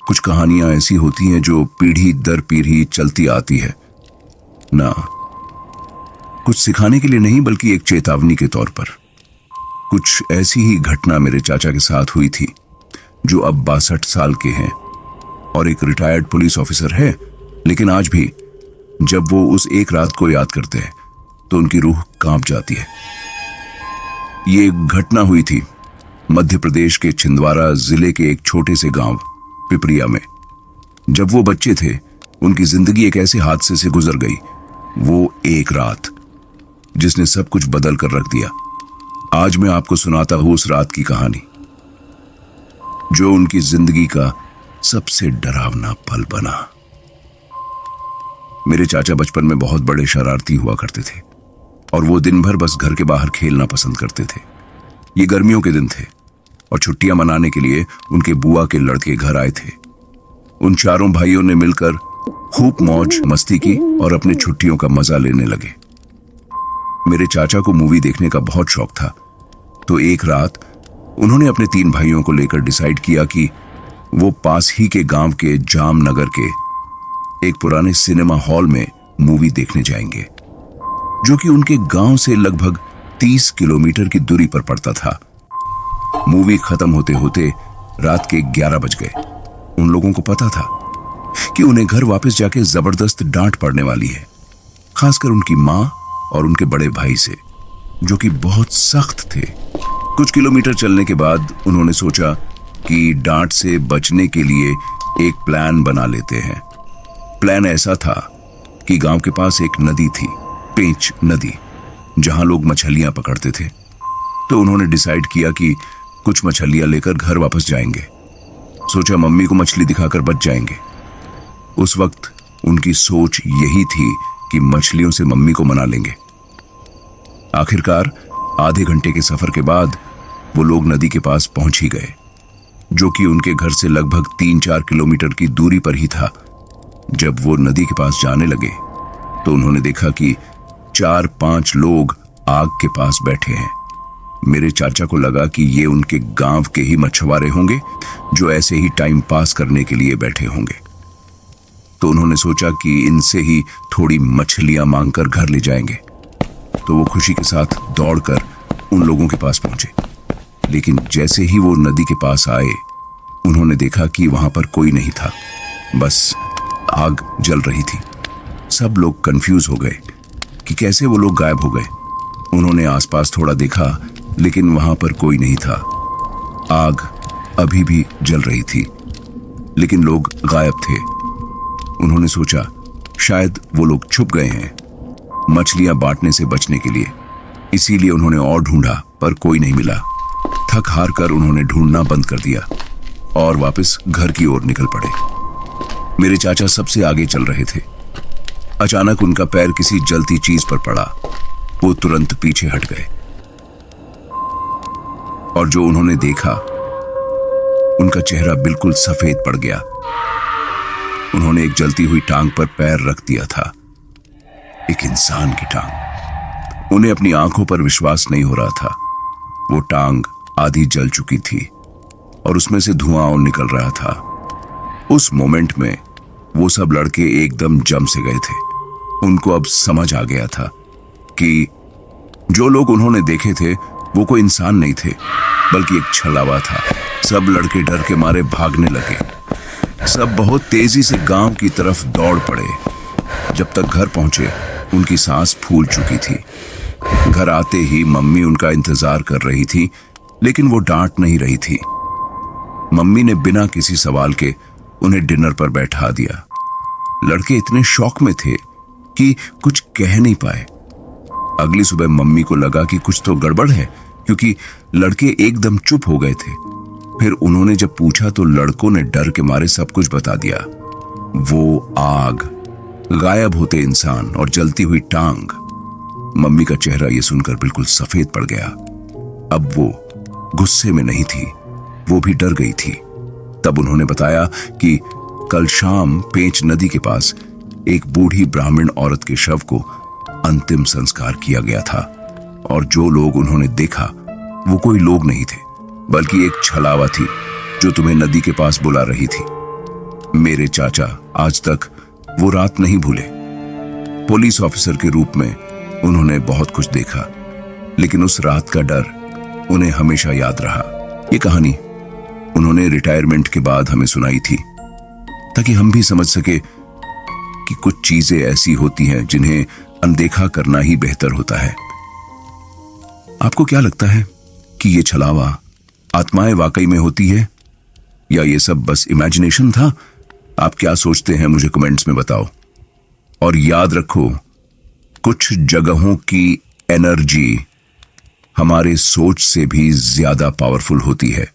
कुछ कहानियां ऐसी होती हैं जो पीढ़ी दर पीढ़ी चलती आती है ना, कुछ सिखाने के लिए नहीं बल्कि एक चेतावनी के तौर पर। कुछ ऐसी ही घटना मेरे चाचा के साथ हुई थी, जो अब 62 साल के हैं और एक रिटायर्ड पुलिस ऑफिसर है, लेकिन आज भी जब वो उस एक रात को याद करते हैं तो उनकी रूह कांप जाती है। ये एक घटना हुई थी मध्य प्रदेश के छिंदवाड़ा जिले के एक छोटे से गांव पिपरिया में। जब वो बच्चे थे, उनकी जिंदगी एक ऐसे हादसे से गुजर गई, वो एक रात जिसने सब कुछ बदल कर रख दिया। आज मैं आपको सुनाता हूं उस रात की कहानी, जो उनकी जिंदगी का सबसे डरावना पल बना। मेरे चाचा बचपन में बहुत बड़े शरारती हुआ करते थे और वो दिन भर बस घर के बाहर खेलना पसंद करते थे। ये गर्मियों के दिन थे और छुट्टियां मनाने के लिए उनके बुआ के लड़के घर आए थे। उन चारों भाइयों ने मिलकर खूब मौज मस्ती की और अपने छुट्टियों का मजा लेने लगे। मेरे चाचा को मूवी देखने का बहुत शौक था, तो एक रात उन्होंने अपने 3 भाइयों को लेकर डिसाइड किया कि वो पास ही के गांव के जामनगर के एक पुराने सिनेमा हॉल में मूवी देखने जाएंगे, जो कि उनके गांव से लगभग 30 किलोमीटर की दूरी पर पड़ता था। मूवी खत्म होते होते रात के 11 बज गए। उन लोगों को पता था कि उन्हें घर वापस जाके जबरदस्त डांट पड़ने वाली है, खासकर उनकी मां और उनके बड़े भाई से, जो कि बहुत सख्त थे। कुछ किलोमीटर चलने के बाद उन्होंने सोचा कि डांट से बचने के लिए एक प्लान बना लेते हैं। प्लान ऐसा था कि गांव के पास एक नदी थी, पेंच नदी, जहां लोग मछलियां पकड़ते थे। तो उन्होंने डिसाइड किया कि कुछ मछलियां लेकर घर वापस जाएंगे। सोचा मम्मी को मछली दिखाकर बच जाएंगे। उस वक्त उनकी सोच यही थी कि मछलियों से मम्मी को मना लेंगे। आखिरकार आधे घंटे के सफर के बाद वो लोग नदी के पास पहुंच ही गए, जो कि उनके घर से लगभग 3-4 किलोमीटर की दूरी पर ही था। जब वो नदी के पास जाने लगे तो उन्होंने देखा कि 4-5 लोग आग के पास बैठे हैं। मेरे चाचा को लगा कि ये उनके गांव के ही मछुआरे होंगे, जो ऐसे ही टाइम पास करने के लिए बैठे होंगे। तो उन्होंने सोचा कि इनसे ही थोड़ी मछलियां मांगकर घर ले जाएंगे। तो वो खुशी के साथ दौड़कर उन लोगों के पास पहुंचे, लेकिन जैसे ही वो नदी के पास आए, उन्होंने देखा कि वहां पर कोई नहीं था, बस आग जल रही थी। सब लोग कंफ्यूज हो गए कि कैसे वो लोग गायब हो गए। उन्होंने आसपास थोड़ा देखा, लेकिन वहां पर कोई नहीं था। आग अभी भी जल रही थी, लेकिन लोग गायब थे। उन्होंने सोचा शायद वो लोग छुप गए हैं मछलियां बांटने से बचने के लिए। इसीलिए उन्होंने और ढूंढा, पर कोई नहीं मिला। थक हार कर उन्होंने ढूंढना बंद कर दिया और वापस घर की ओर निकल पड़े। मेरे चाचा सबसे आगे चल रहे थे। अचानक उनका पैर किसी जलती चीज पर पड़ा। वो तुरंत पीछे हट गए और जो उन्होंने देखा, उनका चेहरा बिल्कुल सफेद पड़ गया। उन्होंने एक जलती हुई टांग पर पैर रख दिया था, एक इंसान की टांग। उन्हें अपनी आंखों पर विश्वास नहीं हो रहा था। वो टांग आधी जल चुकी थी और उसमें से धुआं निकल रहा था। उस मोमेंट में वो सब लड़के एकदम जम से गए थे। उनको अब समझ आ गया था कि जो लोग उन्होंने देखे थे वो कोई इंसान नहीं थे, बल्कि एक छलावा था। सब लड़के डर के मारे भागने लगे। सब बहुत तेजी से गांव की तरफ दौड़ पड़े। जब तक घर पहुंचे, उनकी सांस फूल चुकी थी। घर आते ही मम्मी उनका इंतजार कर रही थी, लेकिन वो डांट नहीं रही थी। मम्मी ने बिना किसी सवाल के उन्हें डिनर पर बैठा दिया। लड़के इतने शौक में थे कि कुछ कह नहीं पाए। अगली सुबह मम्मी को लगा कि कुछ तो गड़बड़ है, क्योंकि लड़के एकदम चुप हो गए थे। फिर उन्होंने जब पूछा तो लड़कों ने डर के मारे सब कुछ बता दिया। वो आग, गायब होते इंसान और जलती हुई टांग। मम्मी का चेहरा ये सुनकर बिल्कुल सफेद पड़ गया। अब वो गुस्से में नहीं थी, वो भी डर गई थी। तब उन्होंने बताया कि कल शाम पेंच नदी के पास एक बूढ़ी ब्राह्मण औरत के शव को अंतिम संस्कार किया गया था, और जो लोग उन्होंने देखा वो कोई लोग नहीं थे, बल्कि एक छलावा थी जो तुम्हें नदी के पास बुला रही थी। मेरे चाचा आज तक वो रात नहीं भूले। पुलिस ऑफिसर के रूप में उन्होंने बहुत कुछ देखा, लेकिन उस रात का डर उन्हें हमेशा याद रहा। ये कहानी उन्होंने रिटायरमेंट के बाद हमें सुनाई थी, ताकि हम भी समझ सके कि कुछ चीजें ऐसी होती हैं जिन्हें अनदेखा करना ही बेहतर होता है। आपको क्या लगता है कि ये छलावा आत्माएं वाकई में होती है, या ये सब बस इमेजिनेशन था? आप क्या सोचते हैं मुझे कमेंट्स में बताओ। और याद रखो, कुछ जगहों की एनर्जी हमारे सोच से भी ज्यादा पावरफुल होती है।